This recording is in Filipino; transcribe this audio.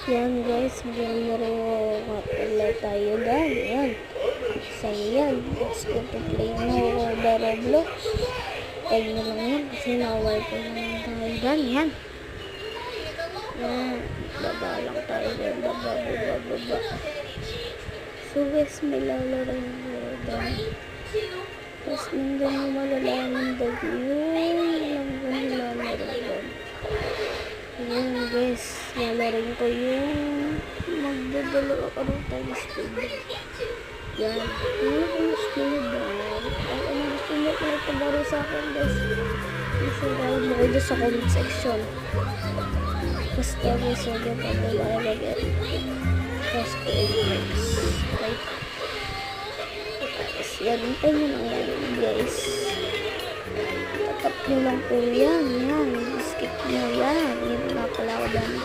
Yan guys, maglaro nga pala tayo dan. Yan. So yan, let's go to play now the Roblox. Tag na lang yan kasi na-wifi naman tayo dan. Yan. Yan. Baba lang tayo dan. Baba. So guys, may lalaro yung dan. Tapos nandun yung malalaman dag yun. Nandun yung lalaro dan. Ayan guys, lalarin ko yung magdadalo ako ng time speed. Yan, yung time speed. Ang gusto nyo kung itabaro sa akin guys, isagawa mo kayo sa comment section. Basta guys, huwag yung pagbabayag at basta guys. Yan, hintay nyo lang yan guys. Tatap nyo lang po yan. Skip nyo yan. Hindi na pala ako dami.